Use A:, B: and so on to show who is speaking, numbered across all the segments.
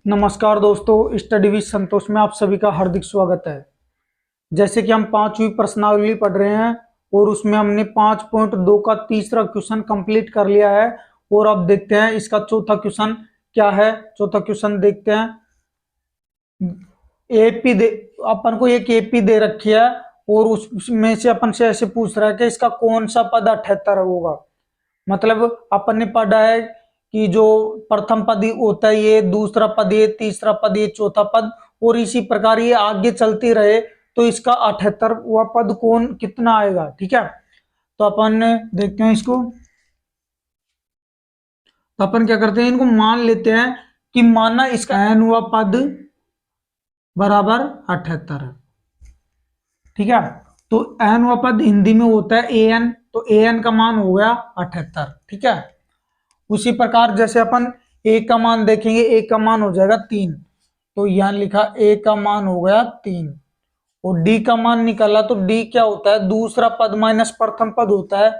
A: नमस्कार दोस्तों, study with संतोष में आप सभी का हार्दिक स्वागत है। जैसे कि हम 5वीं प्रश्नावली पढ़ रहे हैं और उसमें हमने 5.2 का तीसरा क्वेश्चन कंप्लीट कर लिया है और अब देखते हैं इसका चौथा क्वेश्चन क्या है। चौथा क्वेश्चन देखते हैं। एपी दे अपन को एक एपी दे रखी है और उसमें से अपन से ऐसे पूछ रहा है कि इसका कौन सा पद 78 होगा। मतलब अपन ने पढ़ा है कि जो प्रथम पद होता है ये, दूसरा पद ये, तीसरा पद ये, चौथा पद, और इसी प्रकार ये आगे चलती रहे तो इसका 78वां पद कौन कितना आएगा। ठीक है, तो अपन देखते हैं इसको। तो अपन क्या करते हैं, इनको मान लेते हैं कि माना इसका n हुआ पद बराबर 78 है। ठीक है, तो n हुआ पद हिंदी में होता है an, तो an का मान हो गया 78। ठीक है, उसी प्रकार जैसे अपन a का मान देखेंगे, a का मान हो जाएगा 3, तो यहां लिखा a का मान हो गया 3, और d का मान निकाला तो d क्या होता है, दूसरा पद माइनस प्रथम पद होता है,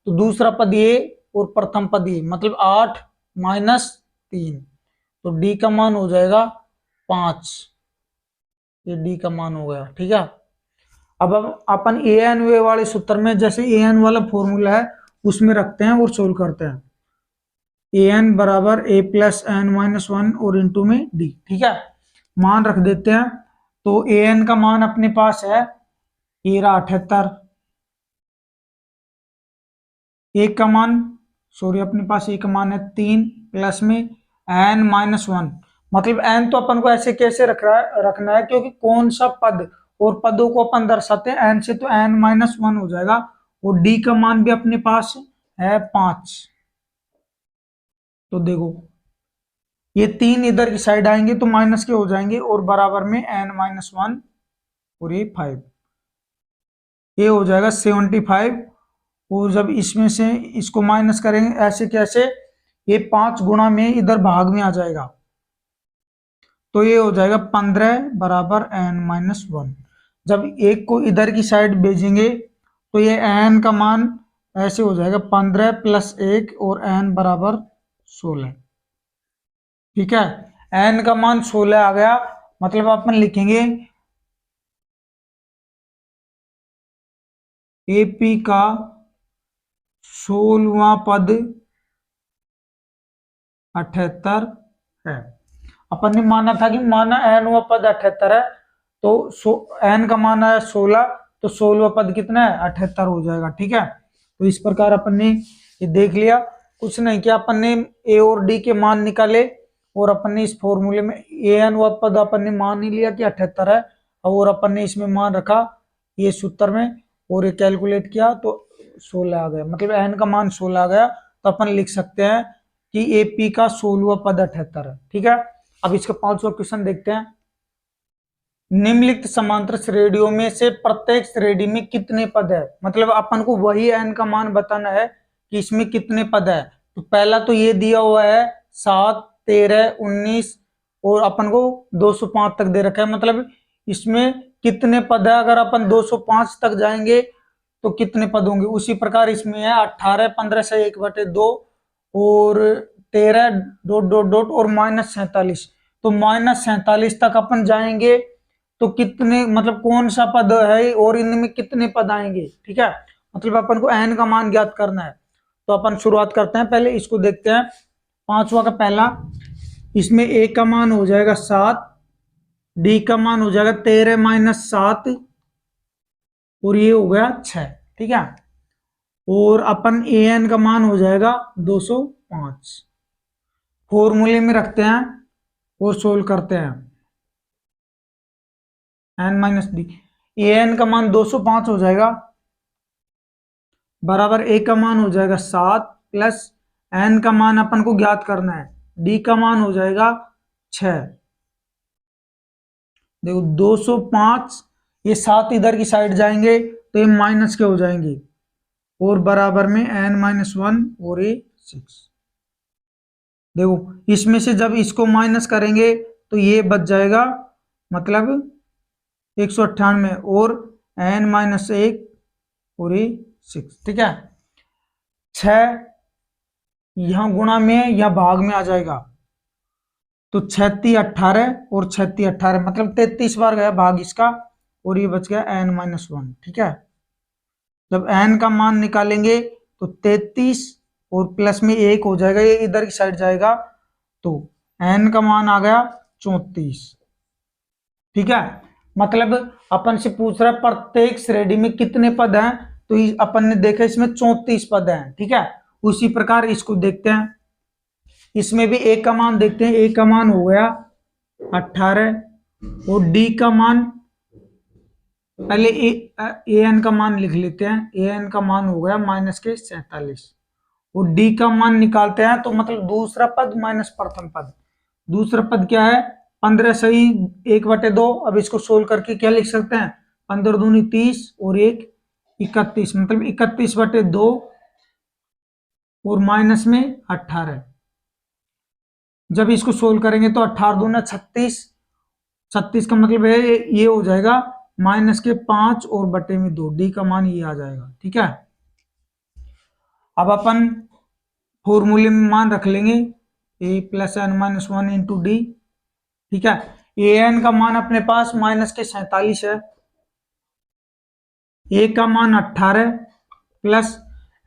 A: तो दूसरा पद ये और प्रथम पद ये, मतलब 8 माइनस 3, तो d का मान हो जाएगा 5। ये d का मान हो गया। ठीक है, अब अपन an वे वाले सूत्र में जैसे an वाला फॉर्मूला है उसमें रखते हैं और सोल्व करते हैं। an बराबर a प्लस एन माइनस 1 और इंटू में d। ठीक है, मान रख देते हैं। तो an का मान अपने पास है 78, एक का मान अपने पास एक का मान है 3 प्लस में n माइनस 1, मतलब n तो अपन को ऐसे कैसे रखना है क्योंकि कौन सा पद और पदों को अपन दर्शाते हैं n से, तो n माइनस 1 हो जाएगा, और d का मान भी अपने पास है 5। तो देखो ये 3 इधर की साइड आएंगे तो माइनस के हो जाएंगे और बराबर में n माइनस 1 और ये 5, ये हो जाएगा 75। और जब इसमें से इसको माइनस करेंगे ऐसे कैसे, ये 5 गुणा में इधर भाग में आ जाएगा, तो ये हो जाएगा 15 बराबर n माइनस 1। जब एक को इधर की साइड भेजेंगे तो ये n का मान ऐसे हो जाएगा 15 प्लस 1 और n बराबर 16। ठीक है, n का मान 16 आ गया, मतलब अपन लिखेंगे एपी का 16वां पद 78 है। अपन ने माना था कि माना n हुआ पद 78 है, तो n का मान है 16, तो 16वां पद कितना है 78 हो जाएगा। ठीक है, तो इस प्रकार अपन ने ये देख लिया, कुछ नहीं किया, अपन ने a और d के मान निकाले और अपन ने इस फॉर्मूले में an हुआ पद अपन ने मान ही लिया कि 78 है, और अपन ने इसमें मान रखा ये सूत्र में और ये कैलकुलेट किया तो 16 आ गया, मतलब n का मान 16 आ गया। तो अपन लिख सकते हैं कि एपी का 16वां पद 78 है। ठीक है, अब इसका 5वां क्वेश्चन देखते हैं। निम्नलिखित समांतर श्रेणियों में से प्रत्येक श्रेणी में कितने पद है, मतलब अपन को वही n का मान बताना है कि इसमें कितने पद है। तो पहला तो ये दिया हुआ है 7, 13, 19 और अपन को 205 तक दे रखा है, मतलब इसमें कितने पद है। अगर अपन 205 तक जाएंगे तो कितने पद होंगे, उसी प्रकार इसमें है 18, 15 से 1/2 और 13 डॉट डॉट डॉट और -47, तो -47 तक अपन जाएंगे तो कितने, मतलब कौन सा पद है और इनमें कितने पद आएंगे। ठीक है, मतलब अपन को n का मान ज्ञात करना है। तो अपन शुरुआत करते हैं, पहले इसको देखते हैं। 5वां का पहला, इसमें a का मान हो जाएगा 7, d का मान हो जाएगा 13 माइनस 7 और ये हो गया 6। ठीक है, और अपन an का मान हो जाएगा 205। फॉर्मूले में रखते हैं और सोल्व करते हैं। n माइनस डी, an का मान 205 हो जाएगा बराबर a का मान हो जाएगा 7 प्लस n का मान अपन को ज्ञात करना है, d का मान हो जाएगा 6। देखो 205, ये 7 इधर की साइड जाएंगे तो ये माइनस के हो जाएंगे और बराबर में n माइनस 1 और ये 6। देखो इसमें से जब इसको माइनस करेंगे तो ये बच जाएगा, मतलब 198 और n माइनस 1 और ये 6। ठीक है, 6 यहां गुणा में या भाग में आ जाएगा, तो 36 18 और 36 18 मतलब 33 बार गया भाग इसका, और ये बच गया n-1। ठीक है, जब n का मान निकालेंगे तो 33 और प्लस में 1 हो जाएगा, ये इधर की साइड जाएगा, तो n का मान आ गया 34। ठीक है, मतलब अपन से पूछ रहा है प्रत्येक श्रेणी में कितने पद हैं, तो अपन ने देखा इसमें 34 पद हैं। ठीक है, उसी प्रकार इसको देखते हैं, इसमें भी a का मान देखते हैं। a का मान हो गया 18 और d का मान, पहले ए एन का मान लिख लेते हैं। ए एन का मान हो गया -47 और डी का मान निकालते हैं, तो मतलब दूसरा पद माइनस प्रथम पद। दूसरा पद क्या है, 15 सही 1/2। अब इसको सोल्व करके क्या लिख सकते हैं, 15 दूनी 30 और 1 31, मतलब 31/2 और माइनस में 18। जब इसको सोल्व करेंगे तो 18 दूना 36, 36 का मतलब है ये हो जाएगा -5 और बटे में 2, डी का मान ये आ जाएगा। ठीक है, अब अपन फॉर्मूले में मान रख लेंगे a + n-1 इंटू डी। ठीक है, ए एन का मान अपने पास -47 है, ए का मान 18 प्लस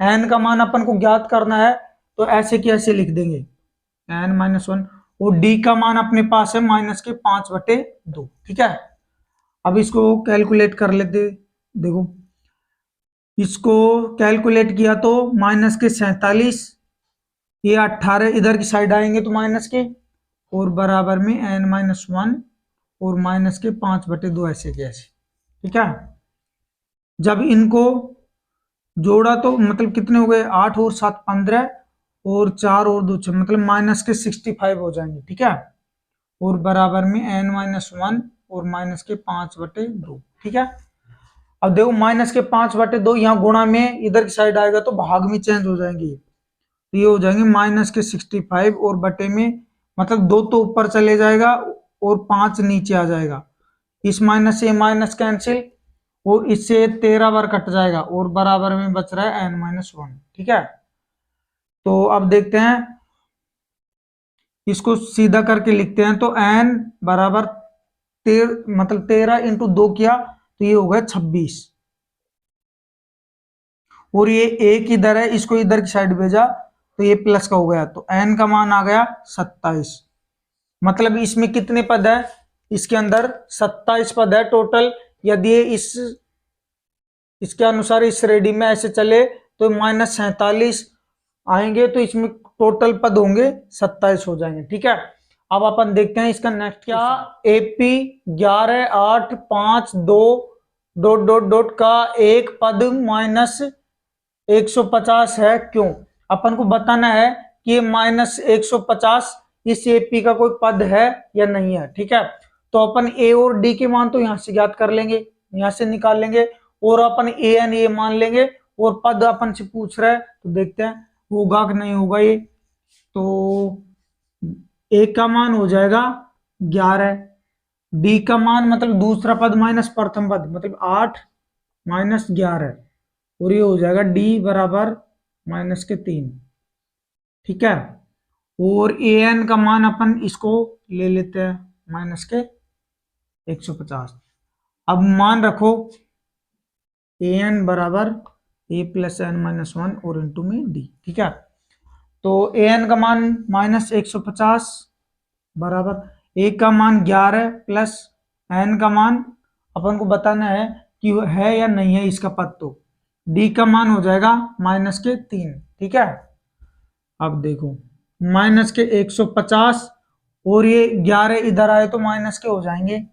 A: एन का मान अपन को ज्ञात करना है, तो ऐसे कैसे लिख देंगे n-1, और डी का मान अपने पास है -5/2। ठीक है, अब इसको कैलकुलेट कर लेते। देखो इसको कैलकुलेट किया तो -47, ये 18 इधर की साइड आएंगे तो माइनस के, और बराबर में n-1 और -5/2 ऐसे के ऐसे। ठीक है, जब इनको जोड़ा तो मतलब कितने हो गए, 8 और 7 15 और 4 और 2 6, मतलब -65 हो जाएंगे। ठीक है, और बराबर में n-1 और -5/2। ठीक है, अब देखो -5/2 यहाँ गुणा में इधर की साइड आएगा तो भाग में चेंज हो जाएंगे, तो ये हो जाएंगे -65 और बटे में, मतलब 2 तो ऊपर चले जाएगा और 5 नीचे आ जाएगा, इस माइनस से माइनस कैंसिल और इससे 13 बार कट जाएगा और बराबर में बच रहा है n-1। ठीक है, तो अब देखते हैं, इसको सीधा करके लिखते हैं, तो n बराबर मतलब 13 इंटू 2 किया तो ये हो गया 26, और ये एक इधर है, इसको इधर की साइड भेजा तो ये प्लस का हो गया, तो n का मान आ गया 27। मतलब इसमें कितने पद है, इसके अंदर 27 पद है टोटल। यदि इसके अनुसार इस श्रेणी में ऐसे चले तो -47 आएंगे, तो इसमें टोटल पद होंगे 27 हो जाएंगे। ठीक है, अब अपन देखते हैं इसका नेक्स्ट क्या, एपी 11 8 5 2 ... का एक पद -150 है, क्यों? अपन को बताना है कि ये -150 इस एपी का कोई पद है या नहीं है। ठीक है, तो अपन ए और डी के मान तो यहां से ज्ञात कर लेंगे, यहां से निकाल लेंगे, और अपन ए एन ए मान लेंगे, और पद अपन से पूछ रहा है तो देखते हैं होगा कि नहीं होगा ये। तो ए का मान हो जाएगा 11, डी का मान मतलब दूसरा पद माइनस प्रथम पद मतलब 8 - 11, और ये हो जाएगा डी बराबर -3। ठीक है, और ए एन का मान अपन इसको ले लेते हैं -150। अब मान रखो ए एन बराबर a + n-1 और इंटू में डी। ठीक है, तो ए एन का मान -150 बराबर ए का मान 11 प्लस एन का मान अपन को बताना है कि वो है या नहीं है इसका पद, तो डी का मान हो जाएगा -3। ठीक है, अब देखो -150 और ये 11 इधर आए तो माइनस के हो जाएंगे,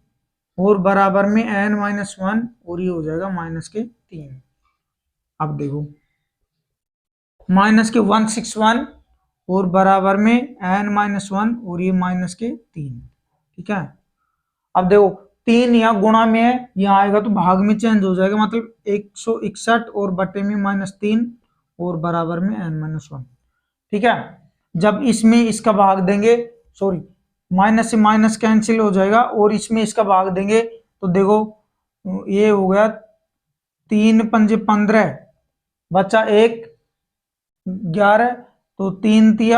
A: और बराबर में n-1 और ये हो जाएगा -3। अब देखो -161 और बराबर में n-1 और ये -3। ठीक है, अब देखो 3 यहाँ गुणा में है, यहाँ आएगा तो भाग में चेंज हो जाएगा, मतलब 161 और बटे में -3 और बराबर में n-1। ठीक है, जब इसमें इसका भाग देंगे, सॉरी माइनस से माइनस कैंसिल हो जाएगा, और इसमें इसका भाग देंगे तो देखो ये हो गया 3 × 5 = 15 बचा 1 11, तो 3 × 3 =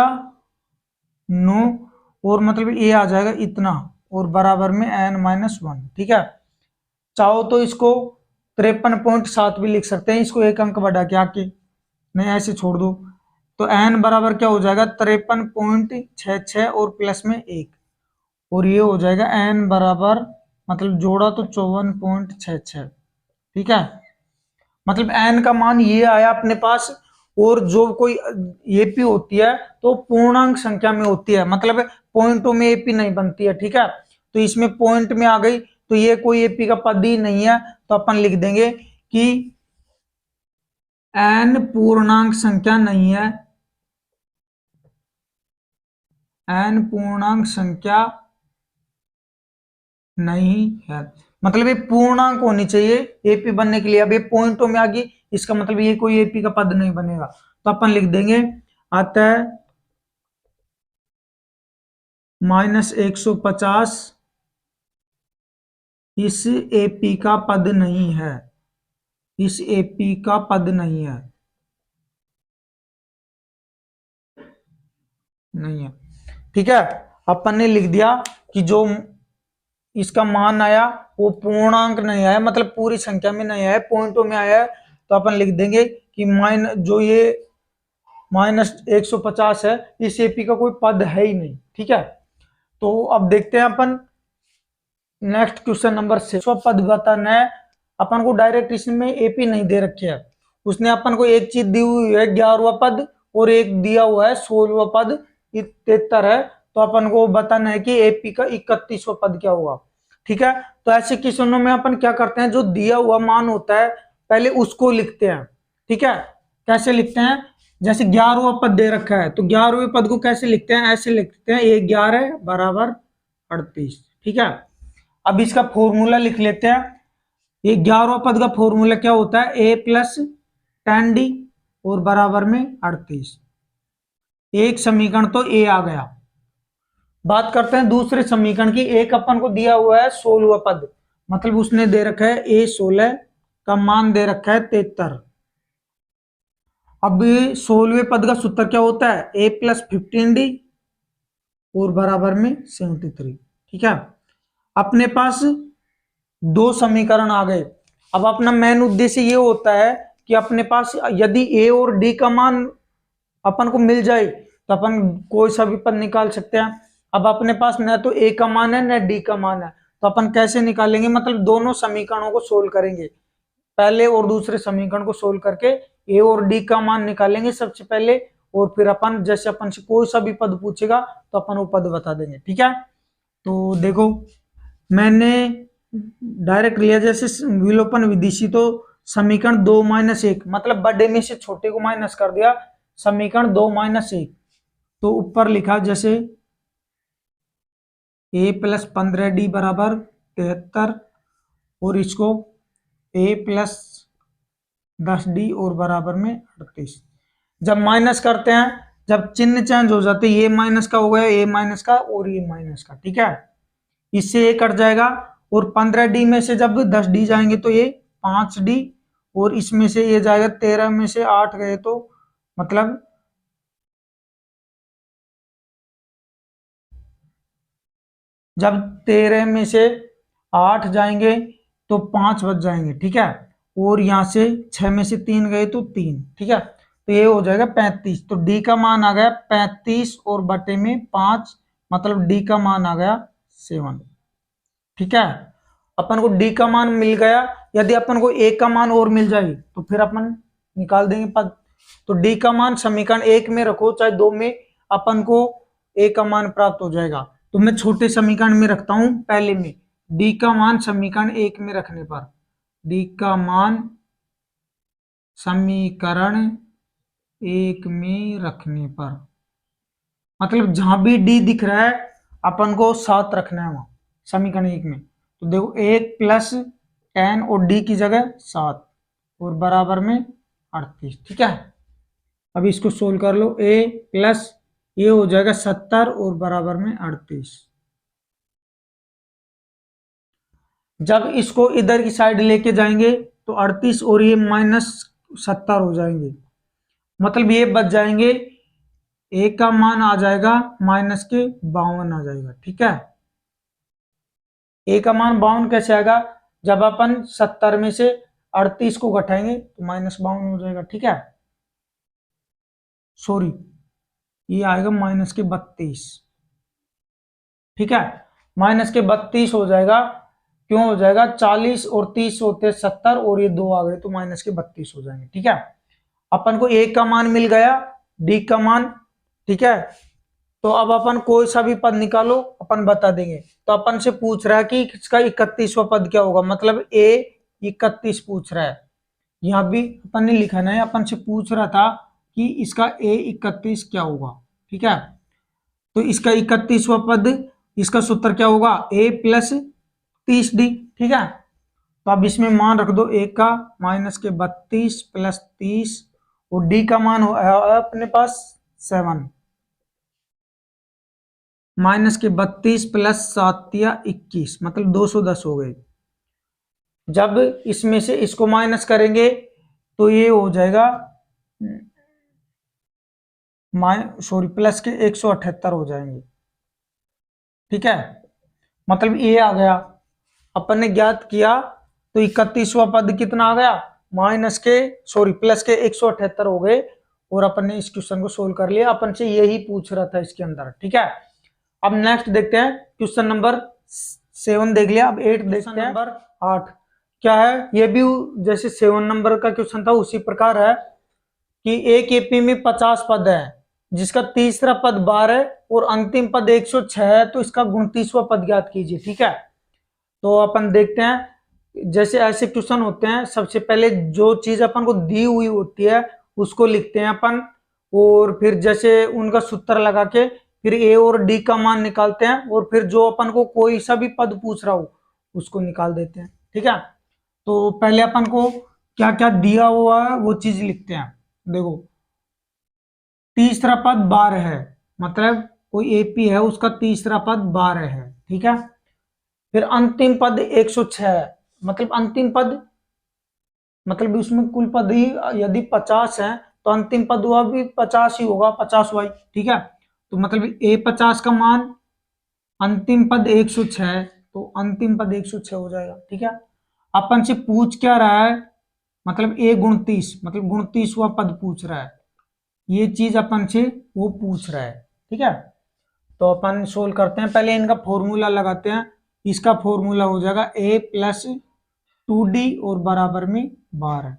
A: 9 और मतलब ये आ जाएगा इतना और बराबर में n-1। ठीक है, चाहो तो इसको 53.7 भी लिख सकते हैं, इसको एक अंक बढ़ा के आके, नहीं ऐसे छोड़ दो। तो n बराबर क्या हो जाएगा 53.66 और प्लस में 1, और ये हो जाएगा n बराबर मतलब जोड़ा तो 54.66। ठीक है, मतलब n का मान ये आया अपने पास। और जो कोई एपी होती है तो पूर्णांक संख्या में होती है, मतलब पॉइंटों में एपी नहीं बनती है। ठीक है, तो इसमें पॉइंट में आ गई तो ये कोई एपी का पद ही नहीं है, तो अपन लिख देंगे कि n पूर्णांक संख्या नहीं है, n पूर्णांक संख्या नहीं है, मतलब ये पूर्णांक होनी चाहिए एपी बनने के लिए। अब ये पॉइंटों में आ गई, इसका मतलब ये कोई एपी का पद नहीं बनेगा, तो अपन लिख देंगे अतः -150 इस एपी का पद नहीं है, इस एपी का पद नहीं है, नहीं है। ठीक है, अपन ने लिख दिया कि जो इसका मान आया वो पूर्णांक नहीं आया, मतलब पूरी संख्या में नहीं आया, पॉइंटों में आया है। तो अपन लिख देंगे कि जो ये -150 है, इस एपी का कोई पद है ही नहीं। ठीक है, तो अब देखते हैं अपन नेक्स्ट क्वेश्चन नंबर 6। पद बताना है अपन को, डायरेक्ट इसमें एपी नहीं दे रखे है, उसने अपन को एक चीज दी हुई है 11वां पद और एक दिया हुआ है 16वां पद, 73 है। तो अपन को बताना है कि एपी का 31वां पद क्या होगा। ठीक है, तो ऐसे क्वेश्चनों में अपन क्या करते हैं, जो दिया हुआ मान होता है पहले उसको लिखते हैं। ठीक है, कैसे लिखते हैं, जैसे 11वां पद दे रखा है तो 11वें पद को कैसे लिखते हैं, ऐसे लिखते हैं 1 11 बराबर 38। ठीक है, अब इसका फॉर्मूला लिख लेते हैं। ये 11वां पद का फॉर्मूला क्या होता है, a प्लस 10d और बराबर में 38। एक समीकरण तो a आ गया। बात करते हैं दूसरे समीकरण की। एक अपन को दिया हुआ है 16वां पद, मतलब उसने दे रखा है a 16 का मान दे रखा है 73। अब 16वें पद का सूत्र क्या होता है, a प्लस 15d और बराबर में 73। ठीक है, अपने पास दो समीकरण आ गए। अब अपना मेन उद्देश्य ये होता है कि अपने पास यदि ए और डी का मान अपन को मिल जाए तो अपन कोई सा भी पद निकाल सकते हैं। अब अपने पास न तो ए का मान है न डी का मान है, तो अपन कैसे निकालेंगे, मतलब दोनों समीकरणों को सोल्व करेंगे, पहले और दूसरे समीकरण को सोल्व करके ए और डी का मान निकालेंगे सबसे पहले, और फिर अपन जैसे अपन से कोई सा भी पद पूछेगा तो अपन वो पद बता देंगे। ठीक है, तो देखो मैंने डायरेक्ट लिया जैसे विलोपन विधि से, तो समीकरण 2-1 मतलब बड़े में से छोटे को माइनस कर दिया, समीकरण 2-1। तो ऊपर लिखा जैसे a प्लस 15d बराबर 73 और इसको a प्लस 10d और बराबर में 38। जब माइनस करते हैं, जब चिन्ह चेंज हो जाते ये माइनस का हो गया, a माइनस का और ये माइनस का। ठीक है, इससे ये कट जाएगा और 15d में से जब 10d जाएंगे तो ये 5d, और इसमें से ये जाएगा 13 में से 8 गए तो मतलब जब 13 में से 8 जाएंगे तो 5 बच जाएंगे। ठीक है, और यहां से 6 में से 3 गए तो 3। ठीक है, तो ये हो जाएगा 35। तो डी का मान आ गया 35 और बटे में 5, मतलब डी का मान आ गया 7। ठीक है, अपन को डी का मान मिल गया। यदि अपन को ए का मान और मिल जाए तो फिर अपन निकाल देंगे पद। तो डी का मान समीकरण 1 में रखो चाहे 2 में, अपन को ए का मान प्राप्त हो जाएगा। तो मैं छोटे समीकरण में रखता हूं पहले में, डी का मान समीकरण 1 में रखने पर, डी का मान समीकरण 1 में रखने पर, मतलब जहां भी डी दिख रहा है अपन को 7 रखना है वहां समीकरण 1 में। तो देखो 1 प्लस 10 और डी की जगह 7 और बराबर में 38। ठीक है, अब इसको सोल्व कर लो, a प्लस ये हो जाएगा 70 और बराबर में 38। जब इसको इधर की साइड लेके जाएंगे तो 38 और ये -70 हो जाएंगे, मतलब ये बच जाएंगे ए का मान आ जाएगा माइनस के 52 आ जाएगा। ठीक है, ए का मान 52 कैसे आएगा, जब अपन 70 में से 38 को घटाएंगे तो -52 हो जाएगा। ठीक है, सॉरी, ये आएगा -32। ठीक है, -32 हो जाएगा। क्यों हो जाएगा, 40 और 30 होते हैं 70, और ये 2 आ गए तो -32 हो जाएंगे। ठीक है, अपन को ए का मान मिल गया, डी का मान। ठीक है, तो अब अपन कोई सा भी पद निकालो, अपन बता देंगे। तो अपन से पूछ रहा है कि इसका 31वां पद क्या होगा, मतलब ए 31 पूछ रहा है। यहां भी अपन ने लिखा है, अपन से पूछ रहा था कि इसका ए 31 क्या होगा। ठीक है, तो इसका 31वां पद, इसका सूत्र क्या होगा, ए प्लस 30 डी। ठीक है, तो अब इसमें मान रख दो ए का -32 प्लस 30, और डी का मान हो अपने पास 7, -32 प्लस 7 या 21, मतलब 210 हो गए। जब इसमें से इसको माइनस करेंगे तो ये हो जाएगा प्लस के 178 हो जाएंगे। ठीक है, मतलब ये आ गया, अपन ने ज्ञात किया तो 31वां पद कितना आ गया, प्लस के 178 हो गए, और अपन ने इस क्वेश्चन को सोल्व कर लिया। अपन से यही पूछ रहा था इसके अंदर। ठीक है, अब नेक्स्ट देखते हैं, क्वेश्चन नंबर 7 देख लिया, अब 8 देखते हैं। नंबर 8 क्या है, ये भी जैसे 7 नंबर का क्वेश्चन था उसी प्रकार है कि एक एपी में 50 पद है, जिसका तीसरा पद 12 और अंतिम पद 106 है, तो इसका 29वां पद ज्ञात कीजिए। ठीक है, तो अपन देखते हैं, जैसे ऐसे क्वेश्चन होते हैं, सबसे पहले जो चीज अपन को दी हुई होती है उसको लिखते हैं अपन, और फिर जैसे उनका सूत्र लगा के फिर ए और डी का मान निकालते हैं, और फिर जो अपन को कोई सा भी पद पूछ रहा हो उसको निकाल देते हैं। ठीक है, तो पहले अपन को क्या क्या दिया हुआ है वो चीज लिखते हैं। देखो, तीसरा पद 12 है, मतलब कोई एपी है उसका तीसरा पद 12 है। ठीक है, फिर अंतिम पद 106 है, मतलब अंतिम पद, मतलब उसमें कुल पद ही यदि 50 है तो अंतिम पद हुआ भी 50 ही होगा, 50 वाई। ठीक है, तो मतलब A50 का मान, अंतिम पद 106, तो अंतिम पद 106 हो जाएगा। ठीक है, अपन से पूछ क्या रहा है, मतलब A29, मतलब 29वां पद पूछ रहा है, ये चीज अपन से वो पूछ रहा है। ठीक है, तो अपन सोल्व करते हैं, पहले इनका फॉर्मूला लगाते हैं। इसका फॉर्मूला हो जाएगा A प्लस 2D और बराबर में 12।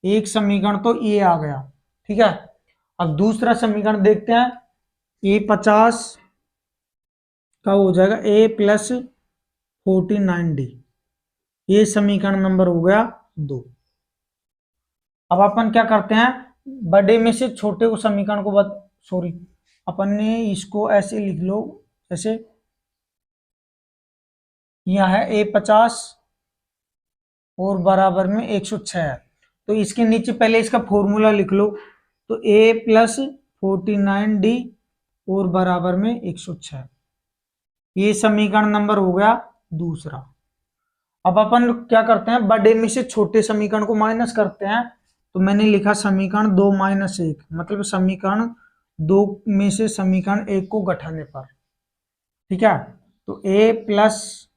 A: एक समीकरण तो ये आ गया। ठीक है, अब दूसरा समीकरण देखते हैं, A50 का हो जाएगा A प्लस 49D, ये समीकरण नंबर हो गया 2। अब अपन क्या करते हैं, बड़े में से छोटे को समीकरण को अपन ने इसको ऐसे लिख लो, जैसे यह है A50 और बराबर में 106 है, तो इसके नीचे पहले इसका फॉर्मूला लिख लो, तो A प्लस 49D और बराबर में 106, ये समीकरण नंबर हो गया दूसरा। अब अपन क्या करते हैं, बड़े में से छोटे समीकरण को माइनस करते हैं, तो मैंने लिखा समीकरण 2 - 1, मतलब समीकरण 2 में से समीकरण 1 को घटाने पर। ठीक है, तो A plus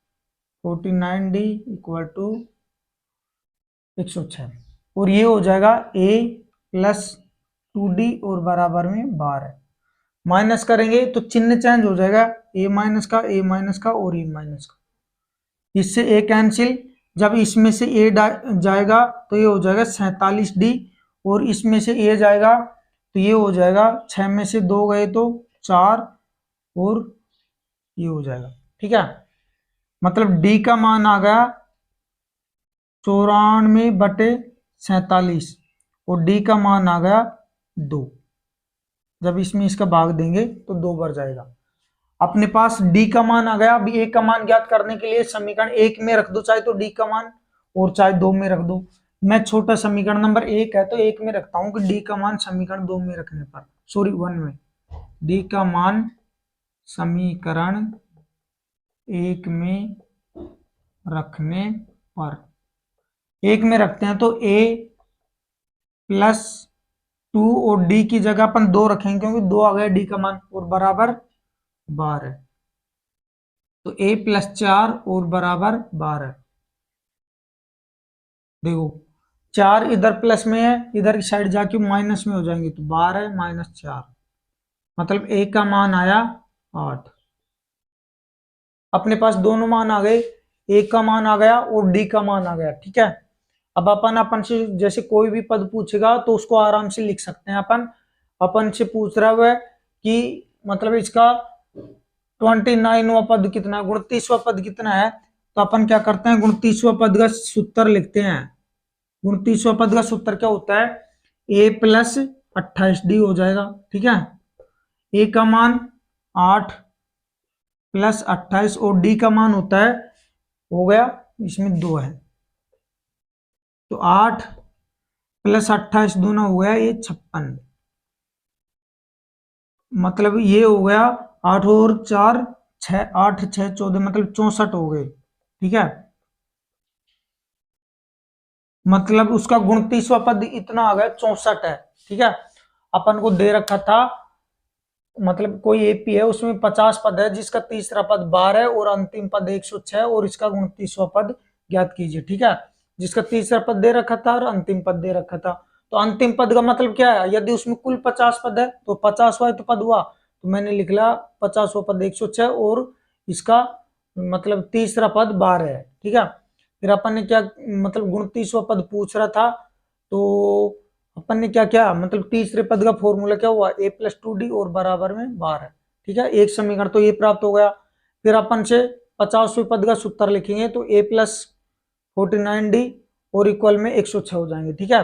A: 49D equal to 106, और ये हो जाएगा A प्लस 2D और बराबर में 12। माइनस करेंगे तो चिन्ह चेंज हो जाएगा, A माइनस का, A माइनस का और E माइनस का, इससे A कैंसिल। जब इसमें से A जाएगा तो ये हो जाएगा 47D, और इसमें से A जाएगा तो ये हो जाएगा 6 में से 2 गए तो 4, और ये हो जाएगा। ठीक है, मतलब D का मान आ गया 94/47, और D का मान आ गया 2। जब इसमें इसका भाग देंगे तो 2 बढ़ जाएगा। अपने पास D का मान आ गया। अब A का मान ज्ञात करने के लिए समीकरण 1 में रख दो चाहे तो D का मान, और चाहे 2 में रख दो। मैं छोटा समीकरण नंबर 1 है तो 1 में रखता हूं कि D का मान समीकरण 2 में रखने पर, 1 में, D का मान समीकरण 1 में रखने पर, 1 में रखते हैं तो A प्लस 2 और डी की जगह अपन 2 रखेंगे क्योंकि 2 आ गया डी का मान, और बराबर 12। तो a प्लस 4 और बराबर 12। देखो 4 इधर प्लस में है, इधर की साइड जाके माइनस में हो जाएंगे, तो 12 माइनस 4, मतलब a का मान आया 8। अपने पास दोनों मान आ गए, a का मान आ गया और d का मान आ गया, ठीक है। अब अपन से जैसे कोई भी पद पूछेगा तो उसको आराम से लिख सकते हैं अपन। अपन से पूछ रहा है कि मतलब इसका 29वां पद कितना है, 29वां पद कितना है, तो अपन क्या करते हैं, 29वां पद का सूत्र लिखते हैं। 29वां पद का सूत्र क्या होता है, a प्लस 28d हो जाएगा, ठीक है। a का मान 8 प्लस 28 और d का मान होता है, हो गया इसमें 2 है, तो 8 प्लस 28 दोनों हो गया ये 56, मतलब ये हो गया 8 और 4 6, 8 6 14, मतलब 64 हो गए, ठीक है। मतलब उसका 29वां पद इतना आ गया 64 है, ठीक है। अपन को दे रखा था, मतलब कोई एपी है उसमें 50 पद है जिसका तीसरा पद 12 है और अंतिम पद 106 और इसका 29वां पद ज्ञात कीजिए, ठीक है। जिसका तीसरा पद दे रखा था और अंतिम पद दे रखा था, तो अंतिम पद का मतलब क्या है, यदि उसमें कुल 50 पद है तो 50वां तो पद हुआ, तो मैंने लिख लिया 50वां पद 106 और इसका मतलब तीसरा पद 12 है, ठीक है। फिर अपन ने क्या, मतलब 29वां पद पूछ रहा था, तो अपन ने क्या किया, मतलब तीसरे पद का फॉर्मूला क्या हुआ, a प्लस 2d और बराबर में 12, ठीक है। एक समीकरण तो ये प्राप्त हो गया। फिर अपन से 50वें पद का सूत्र लिखेंगे, तो a प्लस 49d और इक्वल में 106 हो जाएंगे, ठीक है।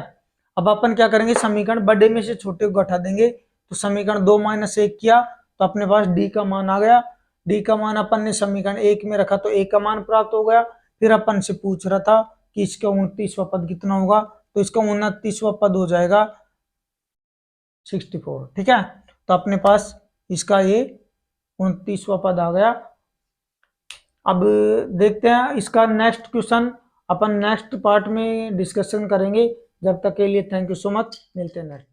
A: अब अपन क्या करेंगे, समीकरण बड़े में से छोटे को घटा देंगे, तो समीकरण 2 माइनस 1 किया तो अपने पास d का मान आ गया। d का मान अपन ने समीकरण 1 में रखा तो a का मान प्राप्त हो गया। फिर अपन से पूछ रहा था कि इसका 29वां पद कितना होगा, तो इसका 29वां पद हो जाएगा 64, ठीक है। तो अपने पास इसका ये 29वां पद आ गया। अब देखते हैं इसका नेक्स्ट क्वेश्चन, अपन नेक्स्ट पार्ट में डिस्कशन करेंगे। जब तक के लिए थैंक यू सो मच, मिलते हैं नेक्स्ट।